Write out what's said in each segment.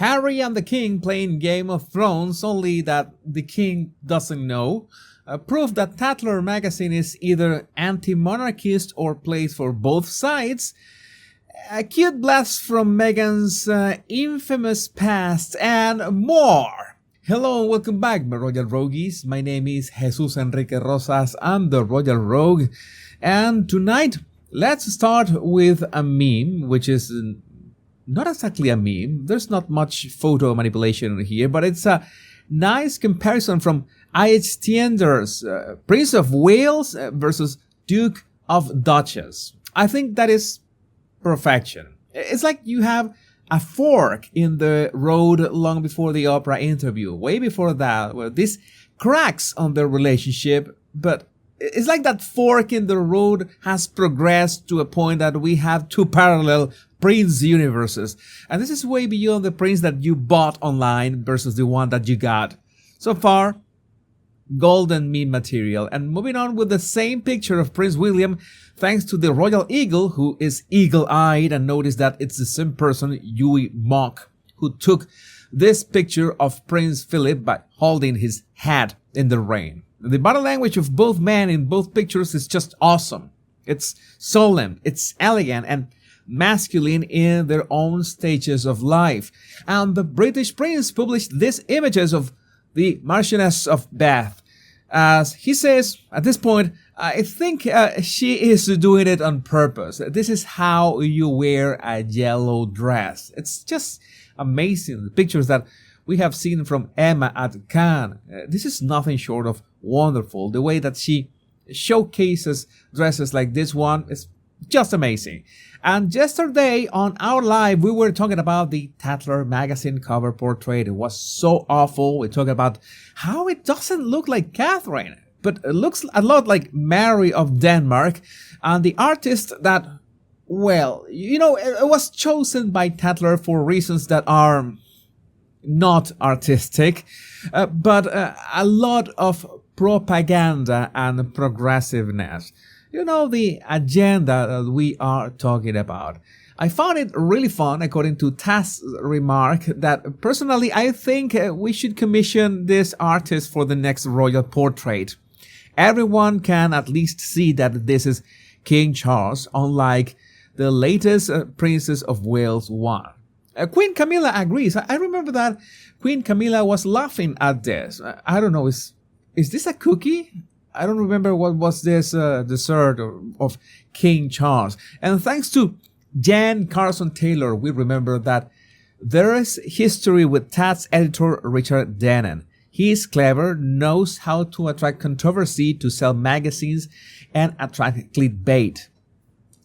Harry and the King playing Game of Thrones, only that the King doesn't know. Proof that Tatler magazine is either anti-monarchist or plays for both sides. A cute blast from Meghan's infamous past, and more. Hello and welcome back, my Royal Rogues. My name is Jesus Enrique Rosas. I'm the Royal Rogue. And tonight, let's start with a meme, which is not exactly a meme. There's not much photo manipulation here, but it's a nice comparison from I.H. Tiender's Prince of Wales versus Duke of Duchess. I think that is perfection. It's like you have a fork in the road long before the Oprah interview, way before that, where this cracks on their relationship, but it's like that fork in the road has progressed to a point that we have two parallel Prince universes. And this is way beyond the Prince that you bought online versus the one that you got. So far, golden meme material. And moving on with the same picture of Prince William, thanks to the Royal Eagle, who is eagle-eyed, and notice that it's the same person, Yui Mock, who took this picture of Prince Philip by holding his hat in the rain. The body language of both men in both pictures is just awesome. It's solemn, it's elegant, and masculine in their own stages of life. And the British Prince published these images of the Marchioness of Bath. As he says, at this point, I think she is doing it on purpose. This is how you wear a yellow dress. It's just amazing. The pictures that we have seen from Emma at Cannes. This is nothing short of wonderful. The way that she showcases dresses like this one is just amazing. And yesterday on our live, we were talking about the Tatler magazine cover portrait. It was so awful. We talked about how it doesn't look like Catherine, but it looks a lot like Mary of Denmark. And the artist that, well, it was chosen by Tatler for reasons that are not artistic, but a lot of propaganda and progressiveness. The agenda that we are talking about. I found it really fun, according to Taz's remark, that personally I think we should commission this artist for the next royal portrait. Everyone can at least see that this is King Charles, unlike the latest Princess of Wales one. Queen Camilla agrees. I remember that Queen Camilla was laughing at this. I don't know, is this a cookie? I don't remember what was this dessert of King Charles. And thanks to Jan Carson Taylor, we remember that there is history with Taz editor Richard Dennon. He is clever, knows how to attract controversy to sell magazines and attract clickbait.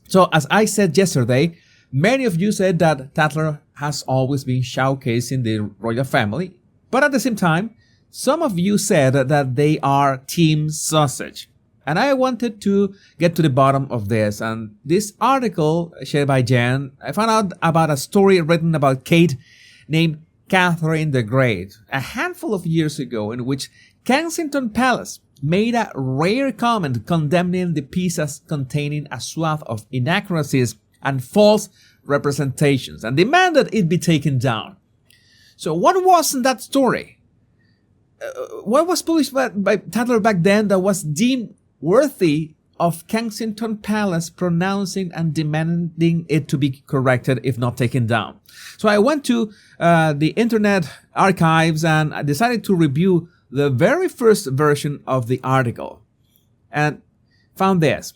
So as I said yesterday, many of you said that Tatler has always been showcasing the royal family, but at the same time, some of you said that they are Team Sausage. And I wanted to get to the bottom of this. And this article shared by Jan, I found out about a story written about Kate named Catherine the Great a handful of years ago, in which Kensington Palace made a rare comment condemning the piece as containing a swath of inaccuracies and false representations and demanded it be taken down. So what was in that story? What was published by Tatler back then that was deemed worthy of Kensington Palace pronouncing and demanding it to be corrected if not taken down? So I went to the internet archives and I decided to review the very first version of the article and found this.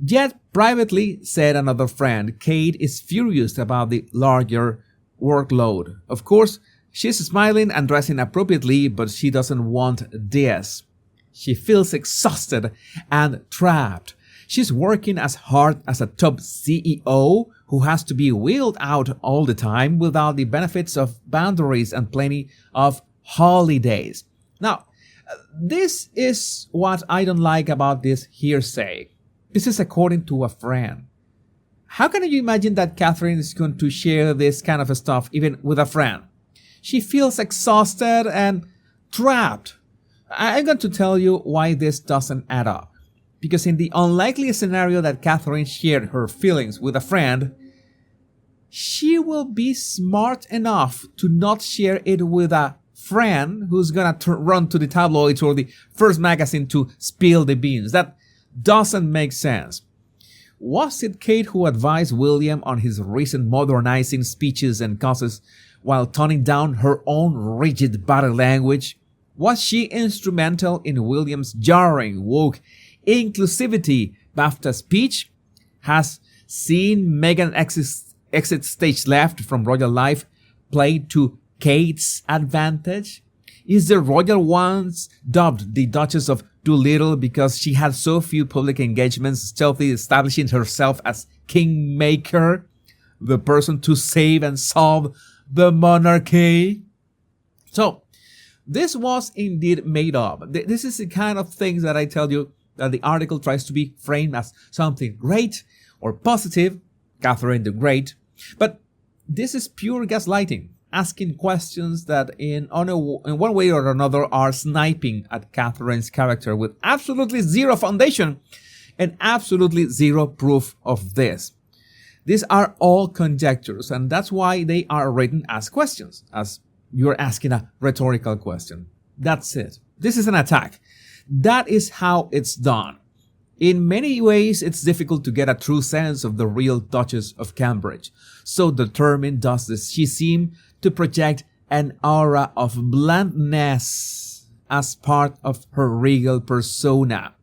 Yet privately, said another friend, Kate is furious about the larger workload. Of course, she's smiling and dressing appropriately, but she doesn't want this. She feels exhausted and trapped. She's working as hard as a top CEO who has to be wheeled out all the time without the benefits of boundaries and plenty of holidays. Now, this is what I don't like about this hearsay. This is according to a friend. How can you imagine that Catherine is going to share this kind of stuff even with a friend? She feels exhausted and trapped. I'm going to tell you why this doesn't add up. Because in the unlikely scenario that Catherine shared her feelings with a friend, she will be smart enough to not share it with a friend who's gonna run to the tabloids or the first magazine to spill the beans. That doesn't make sense. Was it Kate who advised William on his recent modernizing speeches and causes while toning down her own rigid body language? Was she instrumental in William's jarring, woke inclusivity BAFTA speech? Has seeing Meghan exit stage left from royal life played to Kate's advantage? Is the royal once dubbed the Duchess of Doolittle because she had so few public engagements, stealthily establishing herself as kingmaker, the person to save and solve the monarchy? So, this was indeed made up. This is the kind of things that I tell you that the article tries to be framed as something great or positive, Catherine the Great. But this is pure gaslighting, asking questions that in one way or another are sniping at Catherine's character with absolutely zero foundation and absolutely zero proof of this. These are all conjectures, and that's why they are written as questions, as you're asking a rhetorical question. That's it. This is an attack. That is how it's done. In many ways, it's difficult to get a true sense of the real Duchess of Cambridge. So determined does she seem to project an aura of bluntness as part of her regal persona.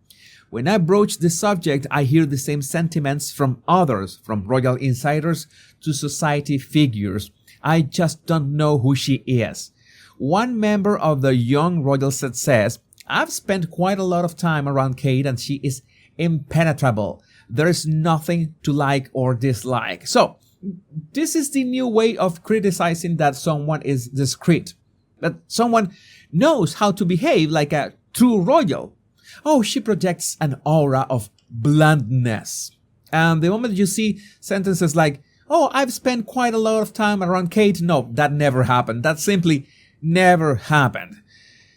When I broach the subject, I hear the same sentiments from others, from royal insiders to society figures. I just don't know who she is. One member of the young royal set says, I've spent quite a lot of time around Kate and she is impenetrable. There is nothing to like or dislike. So, this is the new way of criticizing that someone is discreet, that someone knows how to behave like a true royal. Oh, she projects an aura of bluntness. And the moment you see sentences like, oh, I've spent quite a lot of time around Kate, no, that never happened. That simply never happened.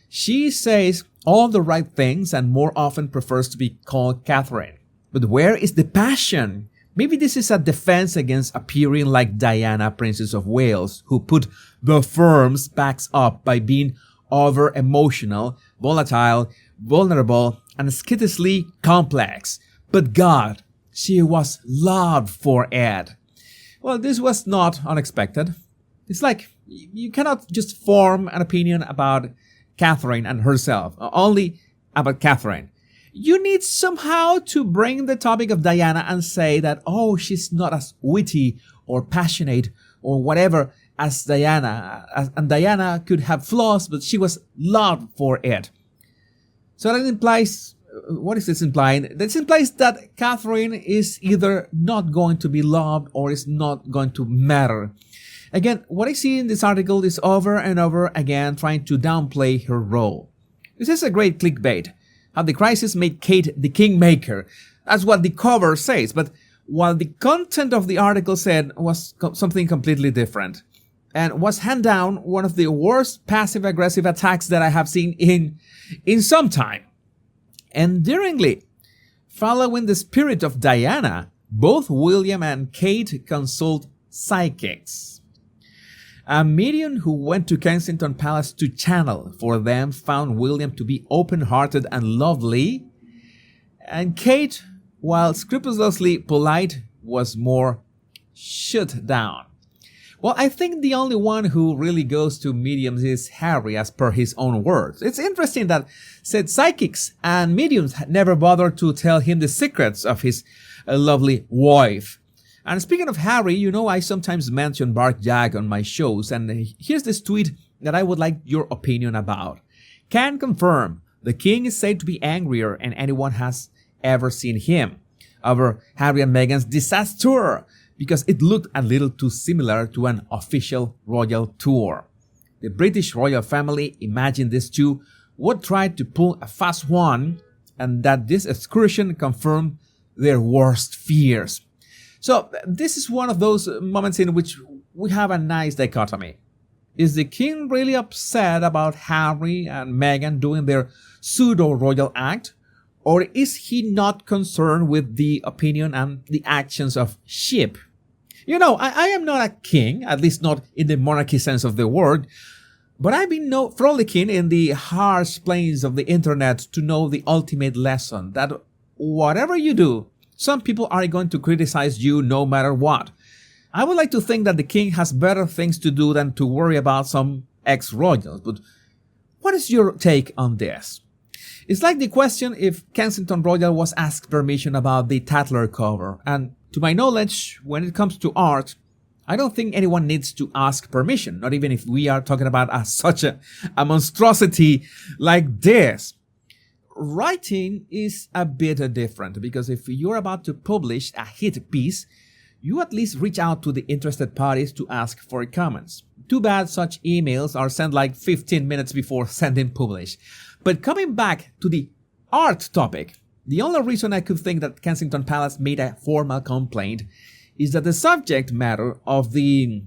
She says all the right things and more often prefers to be called Catherine. But where is the passion? Maybe this is a defense against appearing like Diana, Princess of Wales, who put the firm's backs up by being over-emotional, volatile, vulnerable, and skitishly complex. But God, she was loved for it. Well, this was not unexpected. It's like you cannot just form an opinion about Catherine and herself, only about Catherine. You need somehow to bring the topic of Diana and say that, oh, she's not as witty or passionate or whatever as Diana. And Diana could have flaws, but she was loved for it. So that implies, what is this implying? This implies that Catherine is either not going to be loved or is not going to matter. Again, what I see in this article is over and over again trying to downplay her role. This is a great clickbait. How the crisis made Kate the kingmaker. That's what the cover says, but while the content of the article said was something completely different. And was hand down one of the worst passive-aggressive attacks that I have seen in some time. Endearingly, following the spirit of Diana, both William and Kate consult psychics. A medium who went to Kensington Palace to channel for them found William to be open-hearted and lovely, and Kate, while scrupulously polite, was more shut down. Well, I think the only one who really goes to mediums is Harry, as per his own words. It's interesting that said psychics and mediums never bothered to tell him the secrets of his lovely wife. And speaking of Harry, you know I sometimes mention Bark Jack on my shows, and here's this tweet that I would like your opinion about. Can confirm, the king is said to be angrier than anyone has ever seen him over Harry and Meghan's disaster, because it looked a little too similar to an official royal tour. The British royal family imagined these two would try to pull a fast one, and that this excursion confirmed their worst fears. So this is one of those moments in which we have a nice dichotomy. Is the king really upset about Harry and Meghan doing their pseudo-royal act? Or is he not concerned with the opinion and the actions of sheep? You know, I am not a king, at least not in the monarchy sense of the word, but I've been frolicking in the harsh plains of the internet to know the ultimate lesson that whatever you do, some people are going to criticize you no matter what. I would like to think that the king has better things to do than to worry about some ex-royals, but what is your take on this? It's like the question if Kensington Royal was asked permission about the Tatler cover, and to my knowledge, when it comes to art, I don't think anyone needs to ask permission, not even if we are talking about such a monstrosity like this. Writing is a bit different, because if you're about to publish a hit piece, you at least reach out to the interested parties to ask for comments. Too bad such emails are sent like 15 minutes before sending publish. But coming back to the art topic, the only reason I could think that Kensington Palace made a formal complaint is that the subject matter of the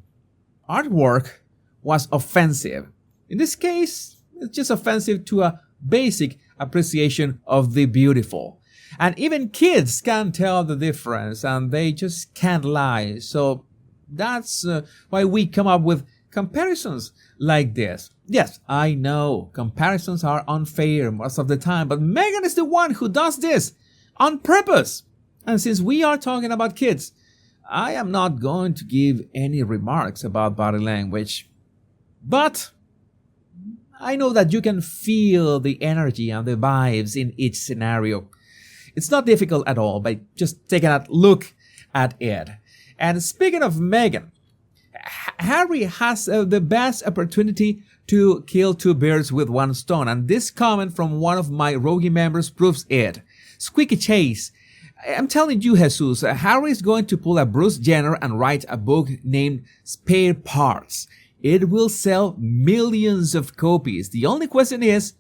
artwork was offensive. In this case, it's just offensive to a basic appreciation of the beautiful. And even kids can tell the difference, and they just can't lie. So that's why we come up with comparisons like this. Yes, I know, comparisons are unfair most of the time, but Meghan is the one who does this on purpose. And since we are talking about kids, I am not going to give any remarks about body language. But I know that you can feel the energy and the vibes in each scenario. It's not difficult at all by just taking a look at it. And speaking of Meghan, Harry has the best opportunity to kill two birds with one stone, and this comment from one of my Rogie members proves it. Squeaky Chase, I'm telling you, Jesus, Harry is going to pull a Bruce Jenner and write a book named Spare Parts. It will sell millions of copies. The only question is,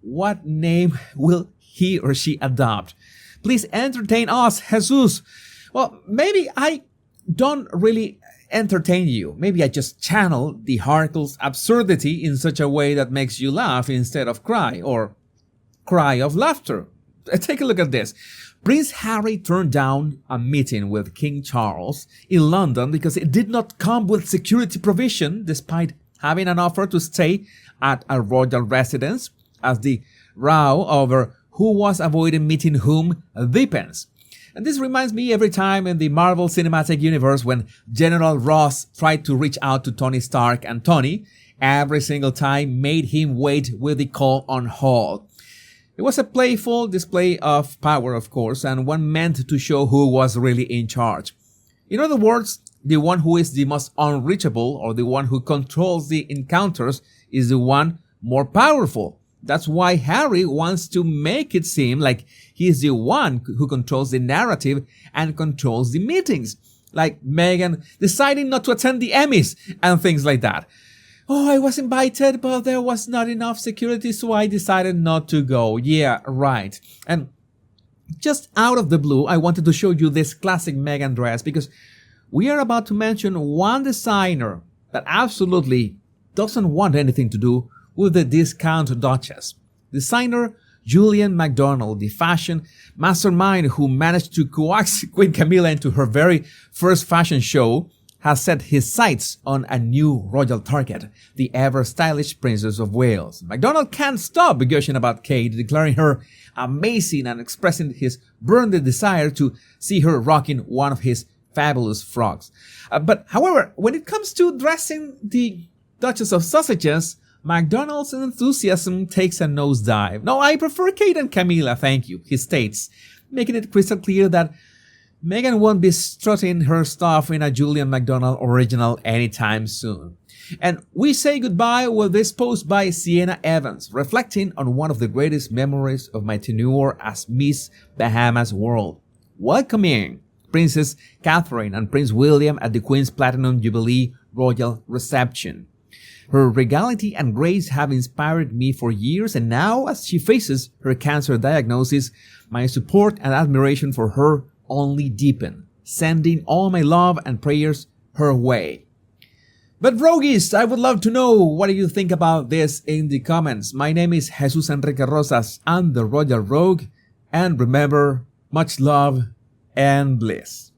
what name will he or she adopt? Please entertain us, Jesus. Well, maybe I don't really entertain you. Maybe I just channel the article's absurdity in such a way that makes you laugh instead of cry, or cry of laughter. Take a look at this. Prince Harry turned down a meeting with King Charles in London because it did not come with security provision, despite having an offer to stay at a royal residence, as the row over who was avoiding meeting whom deepens. And this reminds me every time in the Marvel Cinematic Universe when General Ross tried to reach out to Tony Stark, and Tony, every single time, made him wait with the call on hold. It was a playful display of power, of course, and one meant to show who was really in charge. In other words, the one who is the most unreachable, or the one who controls the encounters, is the one more powerful. That's why Harry wants to make it seem like he is the one who controls the narrative and controls the meetings. Like Meghan deciding not to attend the Emmys and things like that. Oh, I was invited, but there was not enough security, so I decided not to go. Yeah, right. And just out of the blue, I wanted to show you this classic Meghan dress because we are about to mention one designer that absolutely doesn't want anything to do with the discount Duchess. Designer Julian MacDonald, the fashion mastermind who managed to coax Queen Camilla into her very first fashion show, has set his sights on a new royal target, the ever-stylish Princess of Wales. MacDonald can't stop gushing about Kate, declaring her amazing and expressing his burning desire to see her rocking one of his fabulous frocks. But however, when it comes to dressing the Duchess of Sussex, MacDonald's enthusiasm takes a nosedive. No, I prefer Kate and Camilla, thank you, he states, making it crystal clear that Meghan won't be strutting her stuff in a Julian MacDonald original anytime soon. And we say goodbye with this post by Sienna Evans, reflecting on one of the greatest memories of my tenure as Miss Bahamas World, welcoming Princess Catherine and Prince William at the Queen's Platinum Jubilee Royal Reception. Her regality and grace have inspired me for years, and now, as she faces her cancer diagnosis, my support and admiration for her only deepen, sending all my love and prayers her way. But Rogues, I would love to know what do you think about this in the comments. My name is Jesus Enrique Rosas, I'm the Royal Rogue, and remember, much love and bliss.